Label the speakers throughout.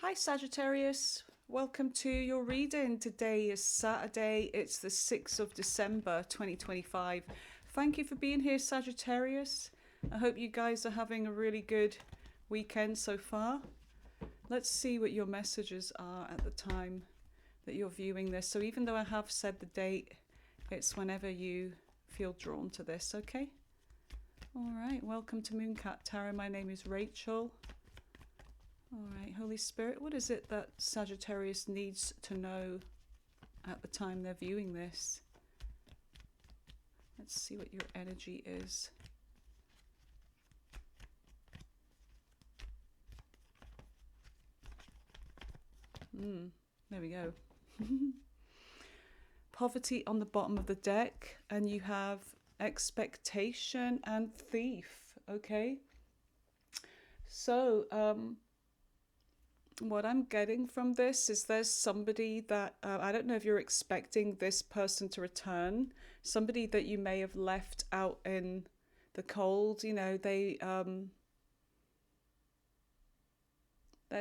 Speaker 1: Hi Sagittarius, welcome to your reading. Today is Saturday, it's the 6th of December 2025. Thank you for being here, Sagittarius. I hope you guys are having a really good weekend so far. Let's see what your messages are at the time that you're viewing this. So even though I have said the date, it's whenever you feel drawn to this, okay? All right, welcome to Mooncat Tarot. My name is Rachel. All right, Holy Spirit, what is it that Sagittarius needs to know at the time they're viewing this? Let's see what your energy is. There we go. Poverty on the bottom of the deck, and you have expectation and thief, okay? So, what I'm getting from this is there's somebody that I don't know if you're expecting this person to return, somebody that you may have left out in the cold. You know, there's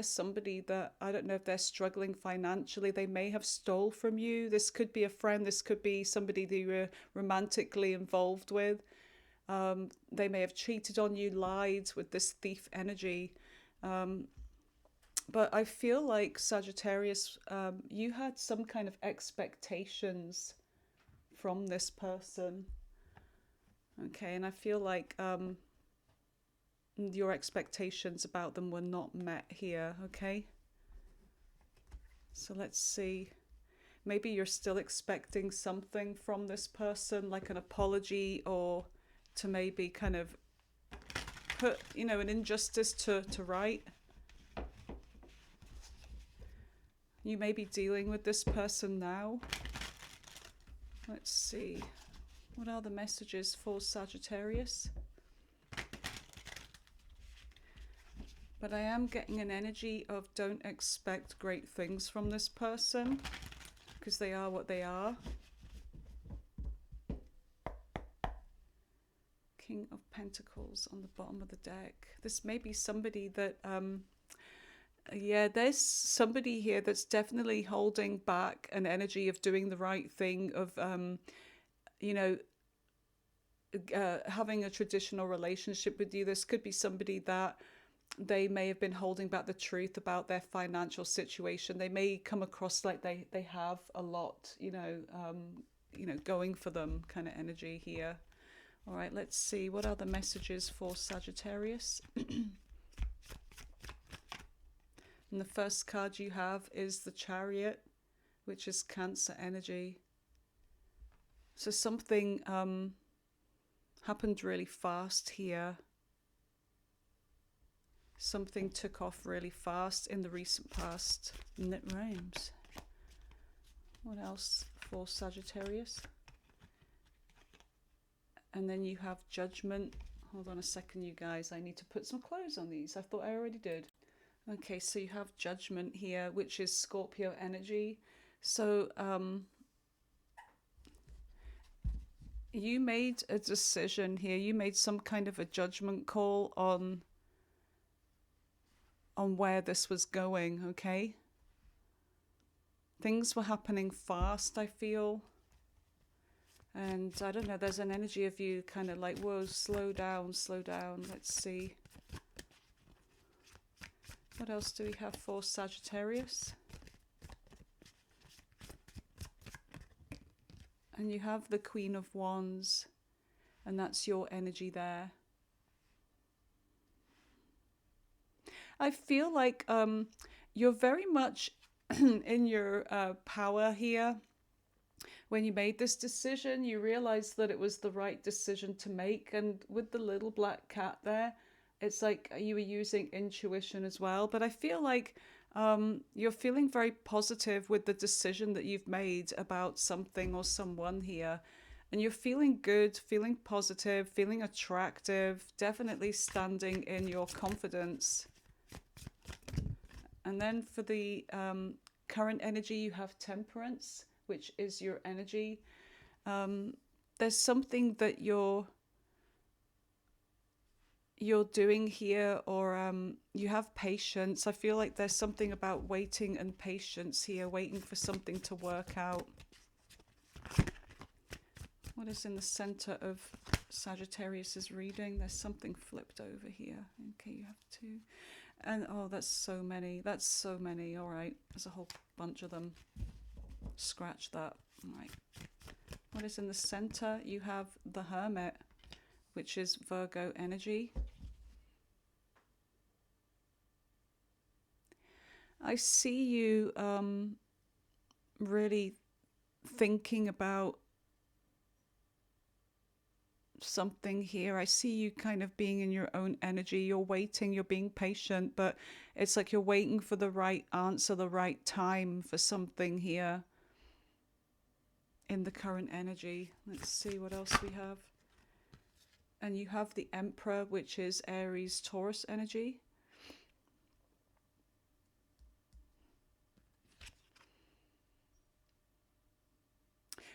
Speaker 1: somebody that I don't know if they're struggling financially. They may have stole from you. This could be a friend. This could be somebody that you were romantically involved with. They may have cheated on you, lied with this thief energy. But I feel like Sagittarius, you had some kind of expectations from this person. Okay, and I feel like your expectations about them were not met here, okay? So let's see. Maybe you're still expecting something from this person, like an apology, or to maybe kind of put, an injustice to right. You may be dealing with this person now. Let's see. What are the messages for Sagittarius? But I am getting an energy of don't expect great things from this person, because they are what they are. King of Pentacles on the bottom of the deck. This may be somebody that there's somebody here that's definitely holding back an energy of doing the right thing, of having a traditional relationship with you. This could be somebody that they may have been holding back the truth about their financial situation. They may come across like they have a lot, going for them, kind of energy here. All right, let's see. What are the messages for Sagittarius? And the first card you have is the Chariot, which is Cancer energy. So something happened really fast here. Something took off really fast in the recent past, and it rhymes. What else for Sagittarius? And then you have Judgment. Hold on a second, you guys. I need to put some clothes on these. I thought I already did. Okay, so you have Judgment here, which is Scorpio energy. So you made a decision here. You made some kind of a judgment call on where this was going, okay? Things were happening fast, I feel. And I don't know, there's an energy of you kind of like, whoa, slow down, slow down. Let's see. What else do we have for Sagittarius? And you have the Queen of Wands, and that's your energy there. I feel like you're very much in your power here. When you made this decision, you realized that it was the right decision to make. And with the little black cat there, it's like you were using intuition as well. But I feel like you're feeling very positive with the decision that you've made about something or someone here. And you're feeling good, feeling positive, feeling attractive, definitely standing in your confidence. And then for the current energy, you have Temperance, which is your energy. There's something that you're you're doing here, or you have patience. I feel like there's something about waiting and patience here, waiting for something to work out. What is in the center of Sagittarius's reading? There's something flipped over here. Okay, you have two. And oh, that's so many. That's so many. All right, there's a whole bunch of them. Scratch that. All right. What is in the center? You have the Hermit, which is Virgo energy. I see you really thinking about something here. I see you kind of being in your own energy. You're waiting, you're being patient, but it's like you're waiting for the right answer, the right time for something here in the current energy. Let's see what else we have. And you have the Emperor, which is Aries, Taurus energy.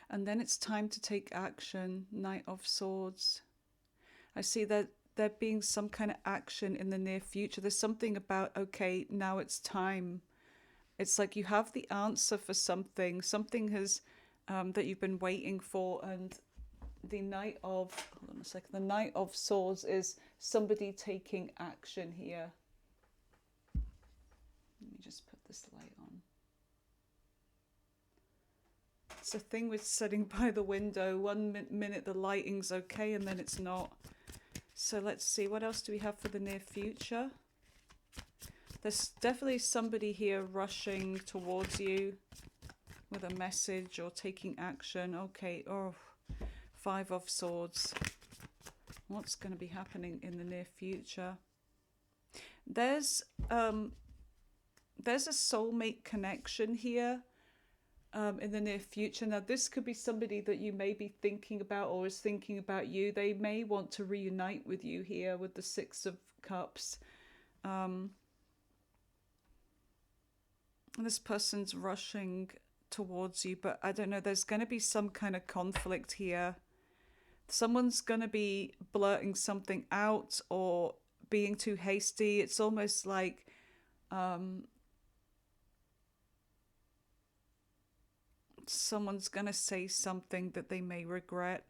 Speaker 1: And then it's time to take action. Knight of Swords. I see that there being some kind of action in the near future. There's something about, okay, now it's time. It's like you have the answer for something. Something has that you've been waiting for. And the Knight of, hold on a second, the Knight of Swords is somebody taking action here. Let me just put this light on. It's a thing with sitting by the window. One minute the lighting's okay and then it's not. So let's see, what else do we have for the near future? There's definitely somebody here rushing towards you with a message or taking action. Okay, oh, Five of Swords. What's going to be happening in the near future? There's a soulmate connection here. In the near future. Now, this could be somebody that you may be thinking about or is thinking about you. They may want to reunite with you here with the Six of Cups. And this person's rushing towards you, but I don't know, there's going to be some kind of conflict here. Someone's going to be blurting something out or being too hasty. It's almost like someone's going to say something that they may regret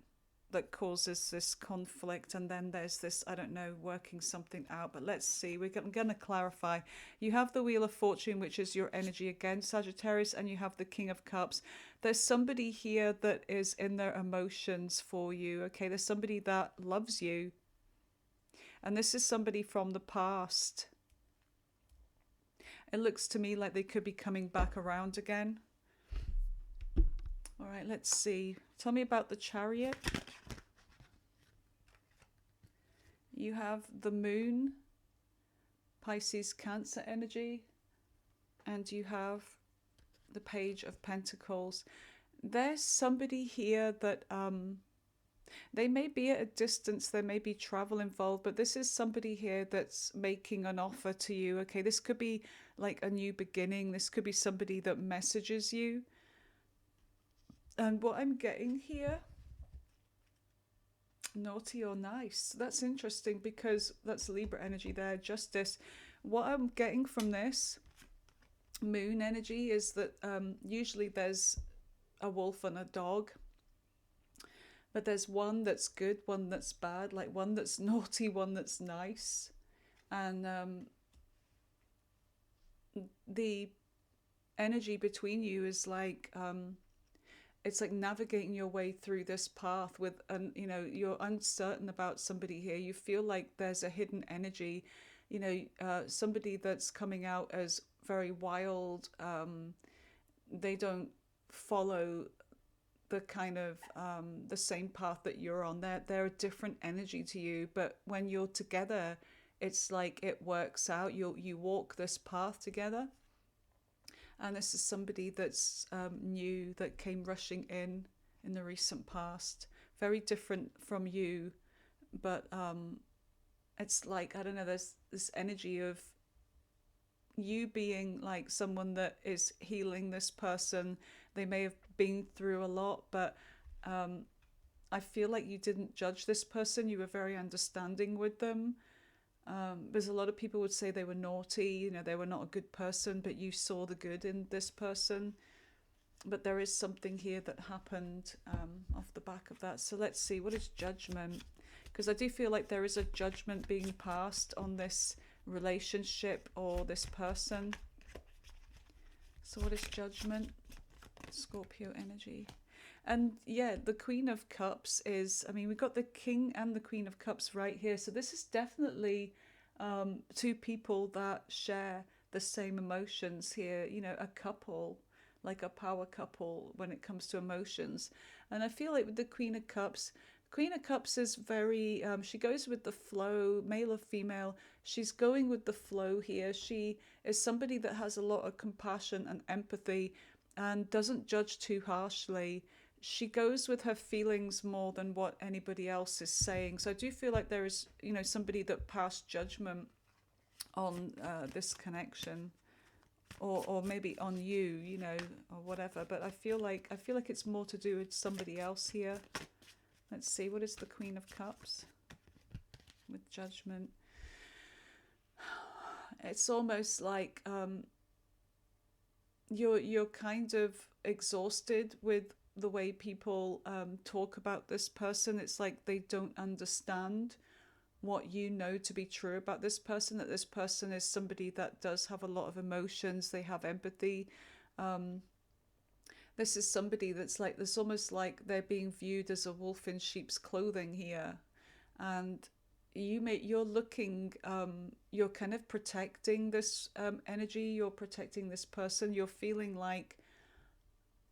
Speaker 1: that causes this conflict, and then there's this, I don't know, working something out. But let's see, I'm going to clarify. You have the Wheel of Fortune, which is your energy again, Sagittarius, and you have the King of Cups. There's somebody here that is in their emotions for you, okay? There's somebody that loves you, and this is somebody from the past. It looks to me like they could be coming back around again. All right, let's see. Tell me about the Chariot. You have the Moon, Pisces, Cancer energy, and you have the Page of Pentacles. There's somebody here that they may be at a distance, there may be travel involved, but this is somebody here that's making an offer to you. Okay, this could be like a new beginning. This could be somebody that messages you. And what I'm getting here, naughty or nice, that's interesting because that's Libra energy there, Justice. What I'm getting from this Moon energy is that usually there's a wolf and a dog, but there's one that's good, one that's bad, like one that's naughty, one that's nice. And the energy between you is like it's like navigating your way through this path with, you know, you're uncertain about somebody here. You feel like there's a hidden energy, you know, somebody that's coming out as very wild. They don't follow the kind of the same path that you're on. They're a different energy to you, but when you're together, it's like it works out. You walk this path together. And this is somebody that's new, that came rushing in the recent past. Very different from you, but it's like, I don't know, there's this energy of you being like someone that is healing this person. They may have been through a lot, but I feel like you didn't judge this person. You were very understanding with them. There's a lot of people would say they were naughty, you know, they were not a good person, but you saw the good in this person. But there is something here that happened off the back of that. So let's see, what is judgment? Because I do feel like there is a judgment being passed on this relationship or this person. So what is judgment? Scorpio energy. And yeah, the Queen of Cups is, I mean, we've got the King and the Queen of Cups right here. So this is definitely two people that share the same emotions here, you know, a couple, like a power couple when it comes to emotions. And I feel like with the Queen of Cups is very, she goes with the flow, male or female. She's going with the flow here. She is somebody that has a lot of compassion and empathy and doesn't judge too harshly. She goes with her feelings more than what anybody else is saying. So I do feel like there is, you know, somebody that passed judgment on this connection, or maybe on you, you know, or whatever. But I feel like it's more to do with somebody else here. Let's see, what is the Queen of Cups with judgment? It's almost like you're kind of exhausted with the way people talk about this person. It's like they don't understand what you know to be true about this person, that this person is somebody that does have a lot of emotions, they have empathy. This is somebody that's like, there's almost like they're being viewed as a wolf in sheep's clothing here. And you're looking, you're kind of protecting this energy, you're protecting this person, you're feeling like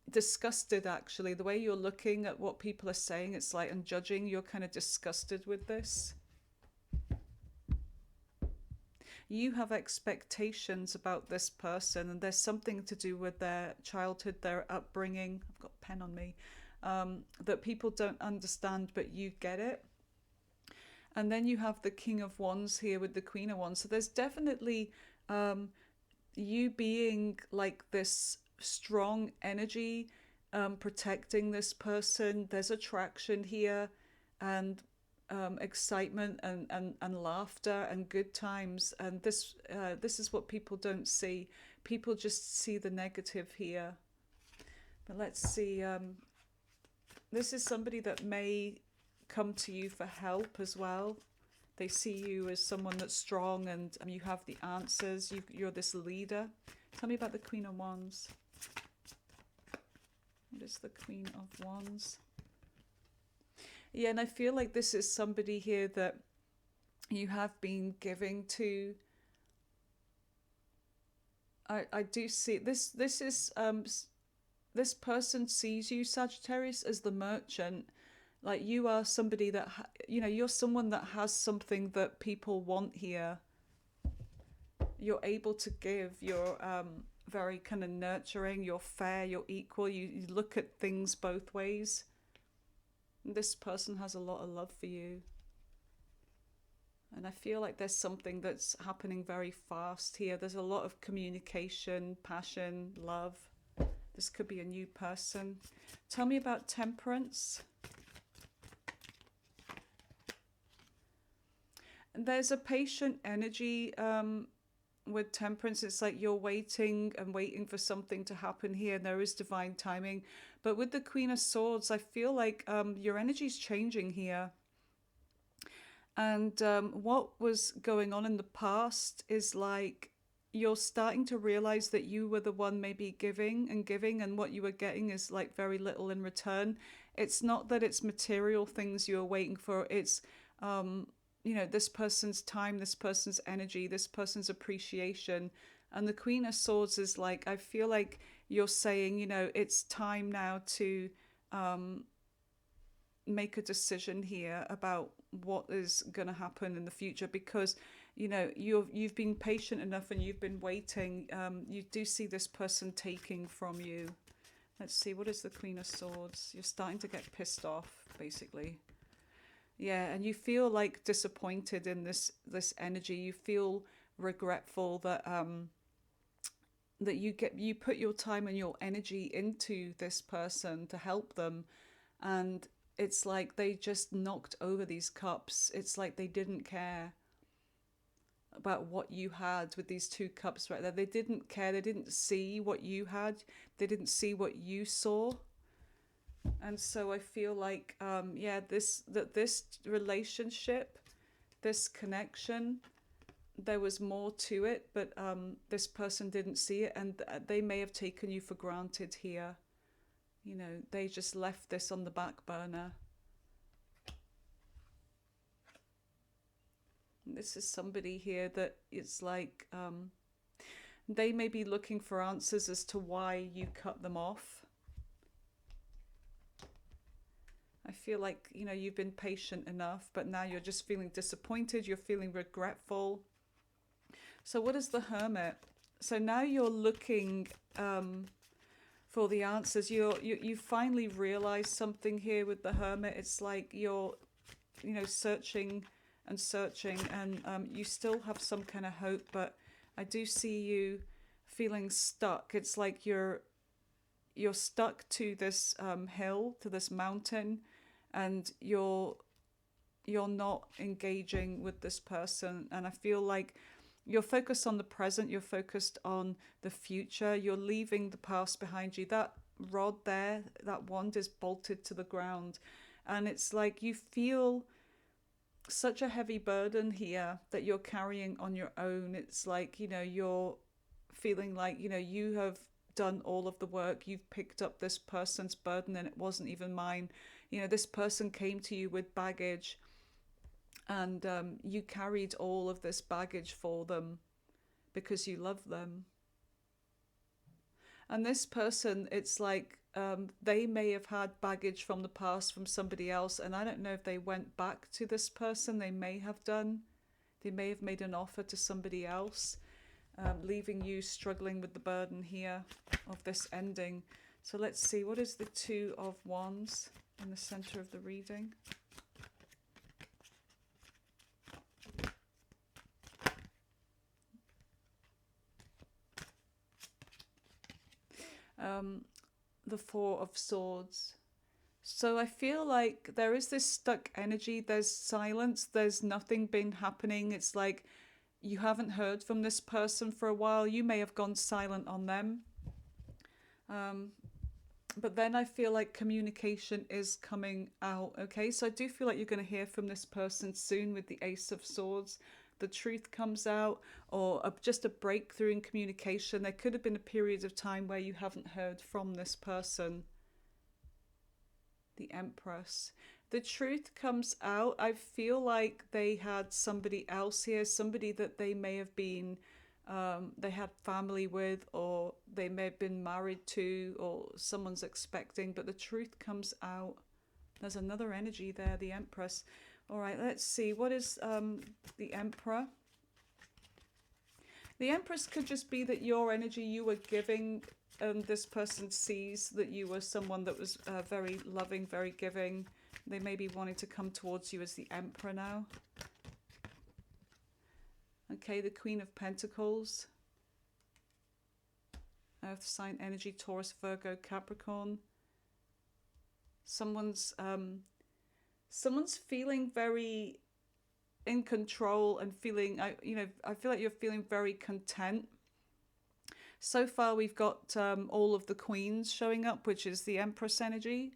Speaker 1: disgusted, actually. The way you're looking at what people are saying, it's like, and judging, you're kind of disgusted with this. You have expectations about this person, and there's something to do with their childhood, their upbringing. I've got a pen on me. That people don't understand, but you get it. And then you have the King of Wands here with the Queen of Wands. So there's definitely you being like this strong energy, protecting this person. There's attraction here, and excitement and laughter and good times. And this is what people don't see. People just see the negative here. But let's see. This is somebody that may come to you for help as well. They see you as someone that's strong, and you have the answers. You're this leader. Tell me about the Queen of Wands. What is the Queen of Wands? Yeah, and I feel like this is somebody here that you have been giving to. I do see this. This is this person sees you, Sagittarius, as the merchant. Like, you are somebody that you know, you're someone that has something that people want here. You're able to give. You're very kind of nurturing. You're fair. You're equal. You look at things both ways. This person has a lot of love for you. And I feel like there's something that's happening very fast here. There's a lot of communication, passion, love. This could be a new person. Tell me about Temperance. And there's a patient energy with Temperance. It's like you're waiting and waiting for something to happen here, and there is divine timing. But with the Queen of Swords, I feel like your energy's changing here. And what was going on in the past is like you're starting to realize that you were the one maybe giving, and what you were getting is like very little in return. It's not that it's material things you're waiting for. It's you know, this person's time, this person's energy, this person's appreciation. And the Queen of Swords is like, I feel like you're saying, you know, it's time now to make a decision here about what is going to happen in the future, because, you know, you've been patient enough and you've been waiting. You do see this person taking from you. Let's see, what is the Queen of Swords? You're starting to get pissed off, basically. Yeah, and you feel like disappointed in this energy. You feel regretful that that you put your time and your energy into this person to help them, and it's like they just knocked over these cups. It's like they didn't care. about what you had with these two cups right there. They didn't care. They didn't see what you had. They didn't see what you saw. And so I feel like, yeah, this relationship, this connection, there was more to it, but this person didn't see it, and they may have taken you for granted here. You know, they just left this on the back burner. This is somebody here that it's like they may be looking for answers as to why you cut them off. I feel like, you know, you've been patient enough, but now you're just feeling disappointed. You're feeling regretful. So what is the Hermit? So now you're looking for the answers. You finally realize something here with the Hermit. It's like you're, you know, searching and searching, and you still have some kind of hope, but I do see you feeling stuck. It's like you're stuck to this hill, to this mountain, and you're not engaging with this person. And I feel like you're focused on the present, you're focused on the future, you're leaving the past behind you. That rod there, that wand is bolted to the ground, and it's like you feel such a heavy burden here that you're carrying on your own. It's like, you know, you're feeling like, you know, you have done all of the work. You've picked up this person's burden and it wasn't even mine. You know, this person came to you with baggage, and you carried all of this baggage for them because you love them. And this person, it's like they may have had baggage from the past from somebody else, and I don't know if they went back to this person. They may have done. They may have made an offer to somebody else, leaving you struggling with the burden here of this ending. So let's see, what is the Two of Wands in the center of the reading? The Four of Swords. So I feel like there is this stuck energy. There's silence. There's nothing been happening. It's like you haven't heard from this person for a while. You may have gone silent on them. But then I feel like communication is coming out. Okay, so I do feel like you're going to hear from this person soon with the Ace of Swords. The truth comes out, or just a breakthrough in communication. There could have been a period of time where you haven't heard from this person. The Empress. The truth comes out. I feel like they had somebody else here, somebody that they may have been, they had family with, or they may have been married to, or someone's expecting, but the truth comes out. There's another energy there, the Empress. All right, let's see. What is the Emperor? The Empress could just be that your energy you were giving, this person sees that you were someone that was very loving, very giving. They may be wanting to come towards you as the Emperor now. Okay, the Queen of Pentacles. Earth sign energy, Taurus, Virgo, Capricorn. Someone's feeling very in control and feeling, I feel like you're feeling very content. So far we've got all of the queens showing up, which is the Empress energy.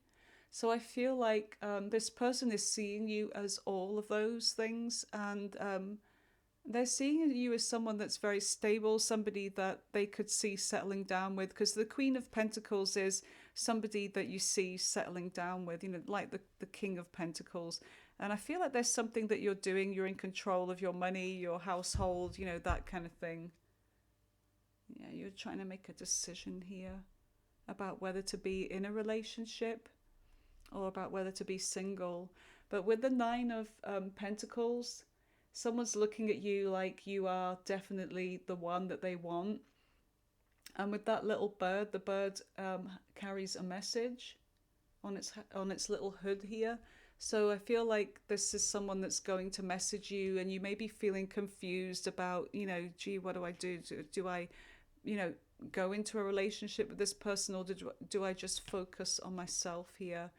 Speaker 1: So I feel like this person is seeing you as all of those things, and they're seeing you as someone that's very stable, somebody that they could see settling down with, because the Queen of Pentacles is somebody that you see settling down with, you know, like the King of Pentacles. And I feel like there's something that you're doing, you're in control of your money, your household, you know, that kind of thing. Yeah, you're trying to make a decision here about whether to be in a relationship or about whether to be single. But with the Nine of Pentacles, someone's looking at you like you are definitely the one that they want. And with that little bird, the bird carries a message on its little hood here. So I feel like this is someone that's going to message you, and you may be feeling confused about, you know, gee, what do I do? Do I, you know, go into a relationship with this person, or do I just focus on myself here?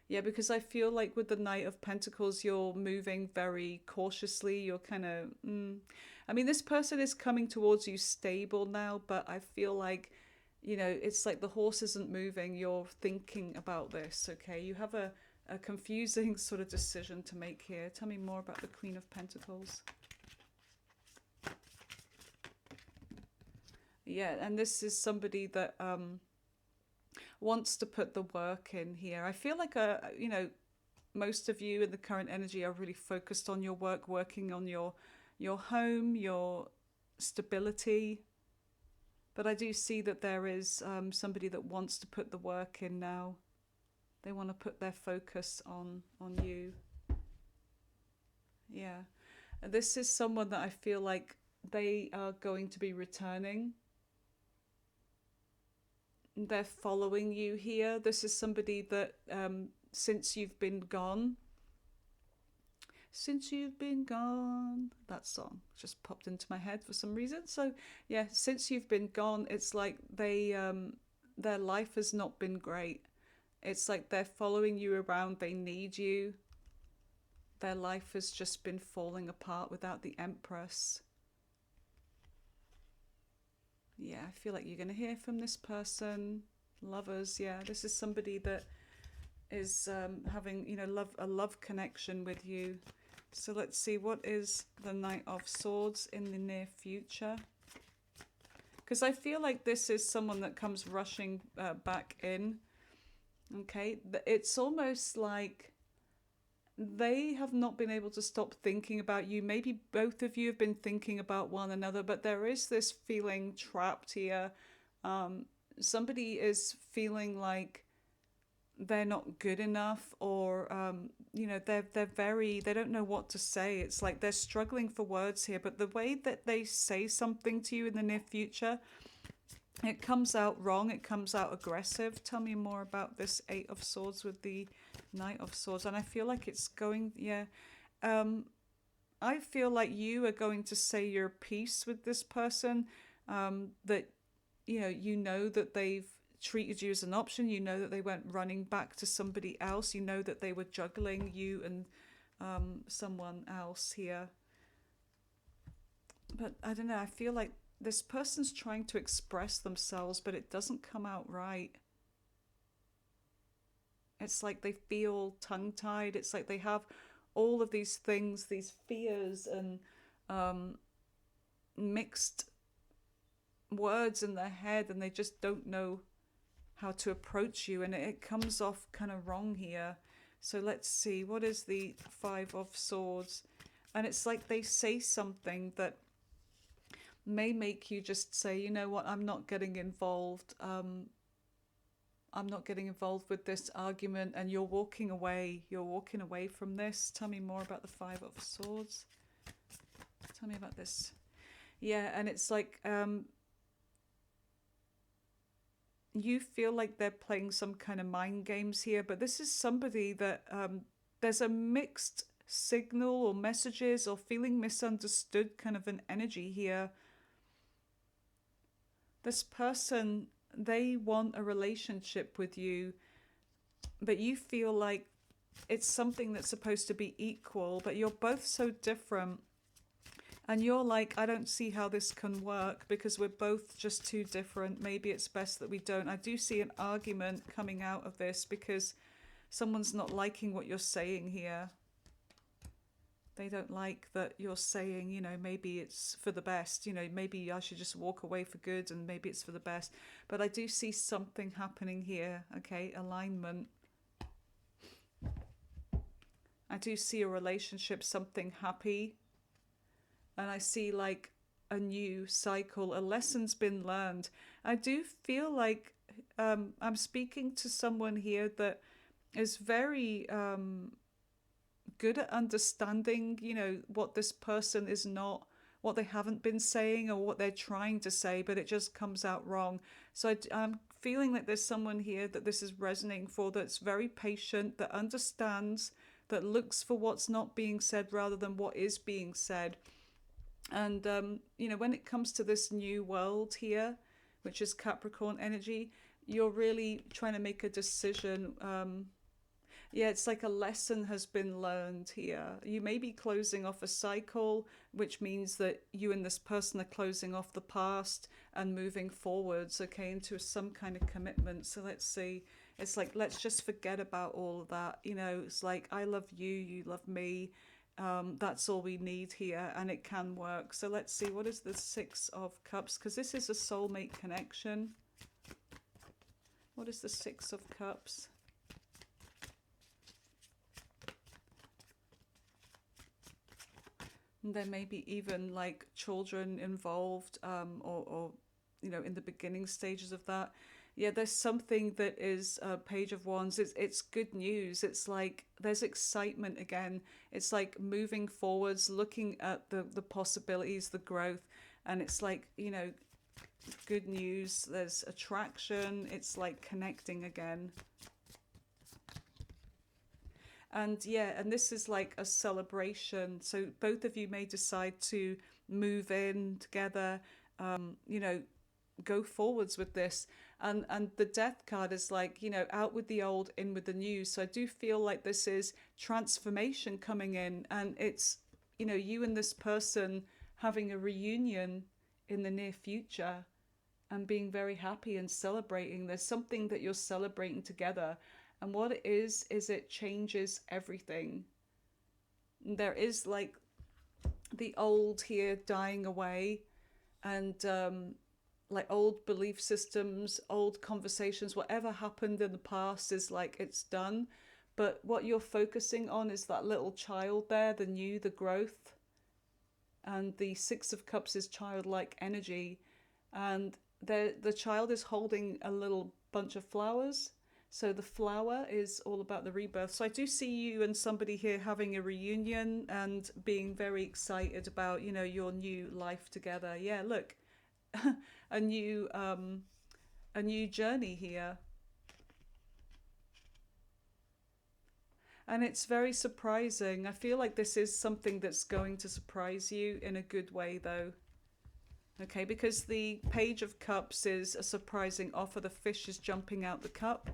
Speaker 1: Yeah, because I feel like with the Knight of Pentacles, you're moving very cautiously. You're kind of, I mean, this person is coming towards you stable now, but I feel like, it's like the horse isn't moving. You're thinking about this, okay? You have a confusing sort of decision to make here. Tell me more about the Queen of Pentacles. Yeah, and this is somebody that wants to put the work in here. I feel like most of you in the current energy are really focused on your work, working on your home, your stability. But I do see that there is somebody that wants to put the work in now. They want to put their focus on you. Yeah. And this is someone that I feel like they are going to be returning. They're following you here. This is somebody that since you've been gone, that song just popped into my head for some reason. So yeah, since you've been gone, it's like their life has not been great. It's like they're following you around. They need you. Their life has just been falling apart without the Empress. Yeah, I feel like you're going to hear from this person. Lovers, yeah, this is somebody that is having a love connection with you. So let's see, what is the Knight of Swords in the near future? Because I feel like this is someone that comes rushing back in. Okay, it's almost like they have not been able to stop thinking about you. Maybe both of you have been thinking about one another, but there is this feeling trapped here. Somebody is feeling like they're not good enough, or they don't know what to say. It's like they're struggling for words here, but the way that they say something to you in the near future, it comes out wrong, it comes out aggressive. Tell me more about this Eight of Swords with the Knight of Swords. And I feel like it's going, I feel like you are going to say your piece with this person, that that they've treated you as an option. You know that they went running back to somebody else. You know that they were juggling you and someone else here. But I don't know, I feel like this person's trying to express themselves, but it doesn't come out right. It's like they feel tongue-tied. It's like they have all of these things, these fears and mixed words in their head, and they just don't know how to approach you, and it comes off kind of wrong here. So let's see, what is the Five of Swords? And it's like they say something that may make you just say, you know what, I'm not getting involved. I'm not getting involved with this argument, and you're walking away. You're walking away from this. Tell me more about the Five of Swords. Tell me about this. Yeah, and it's like you feel like they're playing some kind of mind games here, but this is somebody that there's a mixed signal or messages or feeling misunderstood kind of an energy here. This person, they want a relationship with you, but you feel like it's something that's supposed to be equal, but you're both so different. And you're like, I don't see how this can work because we're both just too different. Maybe it's best that we don't. I do see an argument coming out of this because someone's not liking what you're saying here. They don't like that you're saying, maybe it's for the best. Maybe I should just walk away for good, and maybe it's for the best. But I do see something happening here, okay? Alignment. I do see a relationship, something happy. And I see like a new cycle, a lesson's been learned. I do feel like I'm speaking to someone here that is very good at understanding, what this person is not, what they haven't been saying or what they're trying to say, but it just comes out wrong. So I'm feeling like there's someone here that this is resonating for, that's very patient, that understands, that looks for what's not being said rather than what is being said. And, when it comes to this new world here, which is Capricorn energy, you're really trying to make a decision. Yeah, it's like a lesson has been learned here. You may be closing off a cycle, which means that you and this person are closing off the past and moving forwards, okay, into some kind of commitment. So let's see. It's like, let's just forget about all of that. You know, it's like, I love you, you love me. That's all we need here, and it can work. So let's see, what is the Six of Cups? Because this is a soulmate connection. What is the Six of Cups? And there may be even like children involved, or you know, in the beginning stages of that. Yeah, there's something that is Page of Wands. It's good news. It's like there's excitement again. It's like moving forwards, looking at the possibilities, the growth, and it's like, you know, good news. There's attraction. It's like connecting again. And yeah, and this is like a celebration. So both of you may decide to move in together, you know, go forwards with this. And the Death card is like, you know, out with the old, in with the new. So I do feel like this is transformation coming in, and it's, you know, you and this person having a reunion in the near future and being very happy and celebrating. There's something that you're celebrating together. And what it is it changes everything. There is like the old here dying away, and like old belief systems, old conversations, whatever happened in the past is like it's done. But what you're focusing on is that little child there, the new, the growth. And the Six of Cups is childlike energy. And the child is holding a little bunch of flowers. So the flower is all about the rebirth. So I do see you and somebody here having a reunion and being very excited about, you know, your new life together. Yeah, look, a new journey here. And it's very surprising. I feel like this is something that's going to surprise you in a good way, though. Okay, because the Page of Cups is a surprising offer. The fish is jumping out the cup.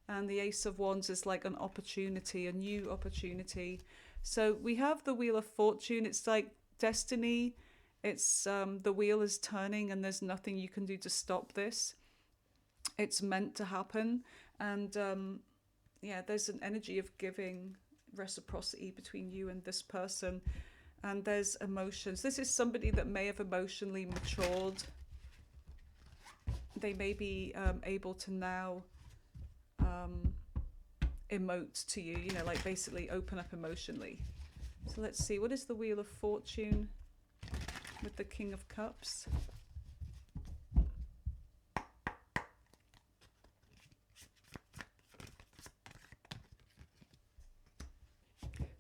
Speaker 1: And the Ace of Wands is like an opportunity, a new opportunity. So we have the Wheel of Fortune. It's like destiny. It's the wheel is turning, and there's nothing you can do to stop this. It's meant to happen. And yeah, there's an energy of giving, reciprocity between you and this person. And there's emotions. This is somebody that may have emotionally matured. They may be able to now emote to you, you know, like basically open up emotionally. So let's see, what is the Wheel of Fortune with the King of Cups?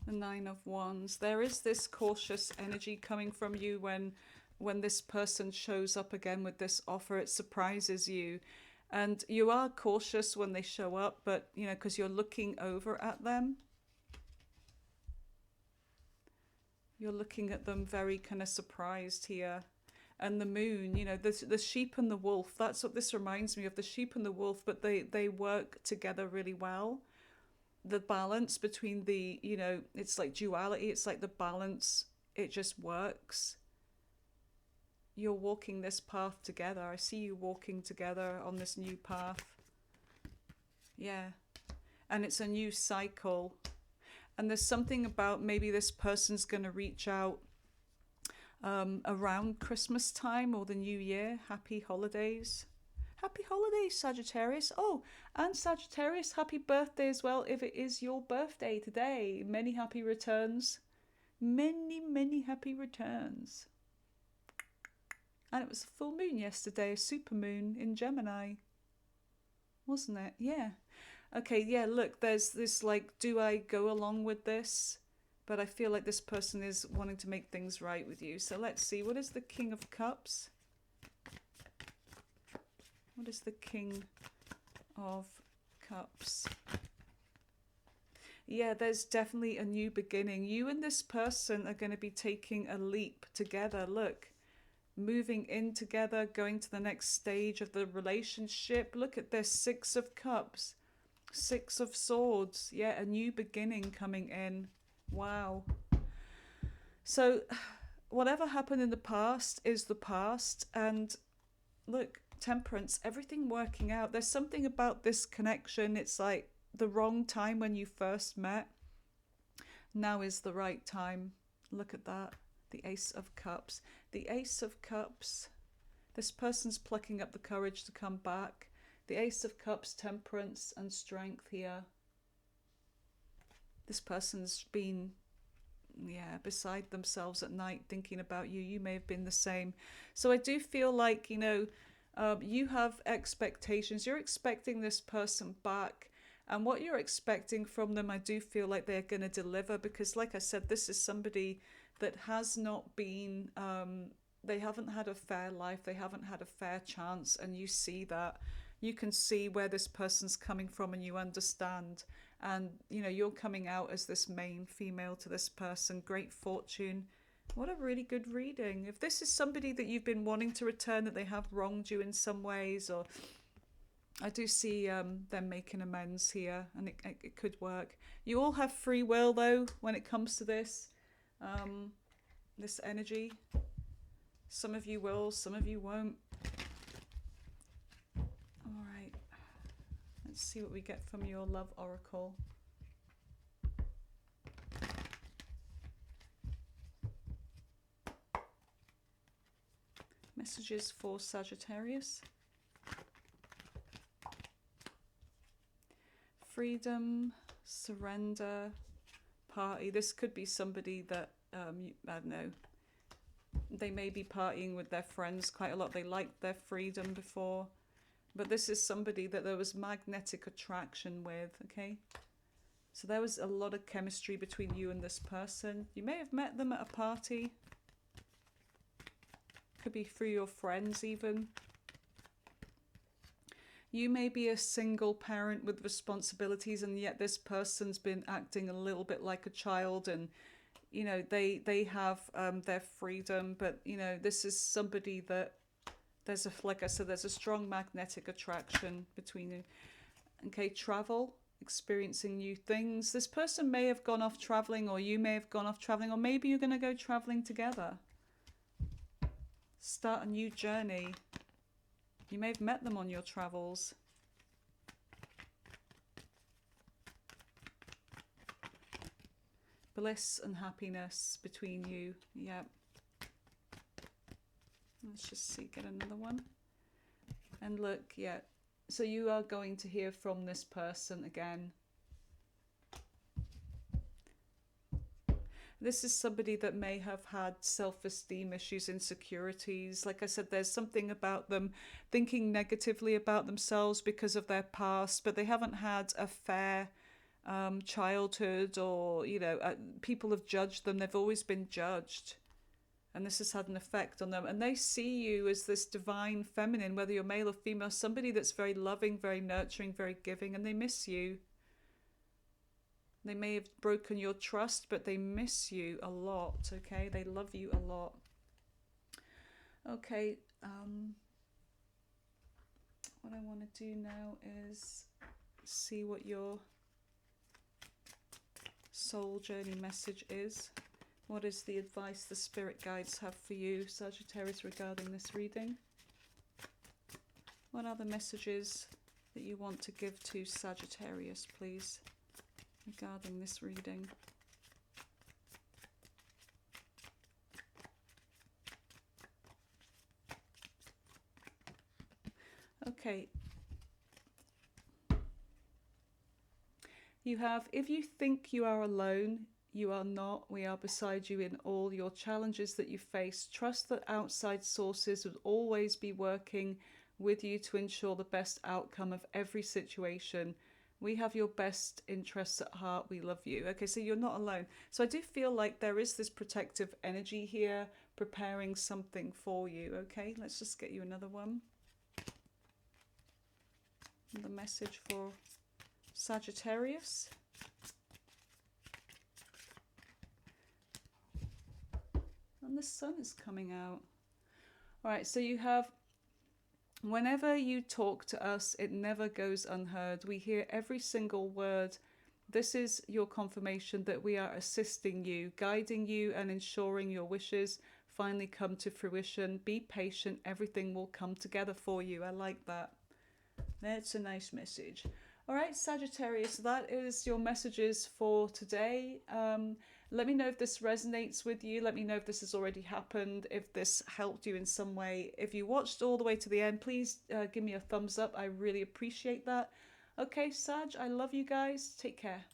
Speaker 1: The Nine of Wands. There is this cautious energy coming from you when this person shows up again with this offer. It surprises you. And you are cautious when they show up, but, you know, because you're looking over at them. You're looking at them very kind of surprised here. And the moon, you know, the sheep and the wolf, that's what this reminds me of, the sheep and the wolf, but they work together really well. The balance between the, you know, it's like duality, it's like the balance, it just works. You're walking this path together. I see you walking together on this new path. Yeah. And it's a new cycle. And there's something about maybe this person's going to reach out around Christmas time or the New Year. Happy holidays. Happy holidays, Sagittarius. Oh, and Sagittarius, happy birthday as well if it is your birthday today. Many happy returns. Many, many happy returns. And it was a full moon yesterday, a super moon in Gemini. Wasn't it? Yeah. Okay, yeah, look, there's this like, do I go along with this? But I feel like this person is wanting to make things right with you. So let's see, what is the King of Cups? What is the King of Cups? Yeah, there's definitely a new beginning. You and this person are going to be taking a leap together. Look. Moving in together, going to the next stage of the relationship. Look at this, Six of Cups. Six of Swords. Yeah, a new beginning coming in. Wow. So whatever happened in the past is the past. And look, Temperance, everything working out. There's something about this connection. It's like the wrong time when you first met. Now is the right time. Look at that. The Ace of Cups. The Ace of Cups. This person's plucking up the courage to come back. The Ace of Cups, Temperance and Strength here. This person's been, beside themselves at night thinking about you. You may have been the same. So I do feel like, you have expectations. You're expecting this person back. And what you're expecting from them, I do feel like they're going to deliver, because like I said, this is somebody that has not been, they haven't had a fair life. They haven't had a fair chance. And you see that. You can see where this person's coming from and you understand. And, you're coming out as this main female to this person. Great fortune. What a really good reading. If this is somebody that you've been wanting to return, that they have wronged you in some ways, or I do see them making amends here, and it could work. You all have free will, though, when it comes to this. This energy. Some of you will, some of you won't. All right. Let's see what we get from your love oracle. Messages for Sagittarius. Freedom, surrender, party. This could be somebody that, I don't know, they may be partying with their friends quite a lot. They liked their freedom before. But this is somebody that there was magnetic attraction with, okay? So there was a lot of chemistry between you and this person. You may have met them at a party. Could be through your friends even. You may be a single parent with responsibilities, and yet this person's been acting a little bit like a child, and they have their freedom, but this is somebody that there's a strong magnetic attraction between you. Okay, travel, experiencing new things. This person may have gone off traveling, or you may have gone off traveling, or maybe you're going to go traveling together. Start a new journey. You may have met them on your travels. Bliss and happiness between you. Yep. Let's just see, get another one. And look, yeah. So you are going to hear from this person again. This is somebody that may have had self-esteem issues, insecurities. Like I said, there's something about them thinking negatively about themselves because of their past, but they haven't had a fair childhood, or, people have judged them. They've always been judged. And this has had an effect on them. And they see you as this divine feminine, whether you're male or female, somebody that's very loving, very nurturing, very giving, and they miss you. They may have broken your trust, but they miss you a lot, okay? They love you a lot. Okay, what I want to do now is see what your soul journey message is. What is the advice the spirit guides have for you, Sagittarius, regarding this reading? What are the messages that you want to give to Sagittarius, please, regarding this reading? Okay. You have, if you think you are alone, you are not. We are beside you in all your challenges that you face. Trust that outside sources would always be working with you to ensure the best outcome of every situation. We have your best interests at heart. We love you. Okay, so you're not alone. So I do feel like there is this protective energy here, preparing something for you. Okay, let's just get you another one. The message for Sagittarius. And the sun is coming out. All right, so you have Whenever you talk to us, it never goes unheard. We hear every single word. This is your confirmation that we are assisting you, guiding you, and ensuring your wishes finally come to fruition. Be patient, everything will come together for you. I like that. That's a nice message. All right, Sagittarius, that is your messages for today. Let me know if this resonates with you. Let me know if this has already happened, if this helped you in some way. If you watched all the way to the end, please give me a thumbs up. I really appreciate that. Okay, Sag, I love you guys. Take care.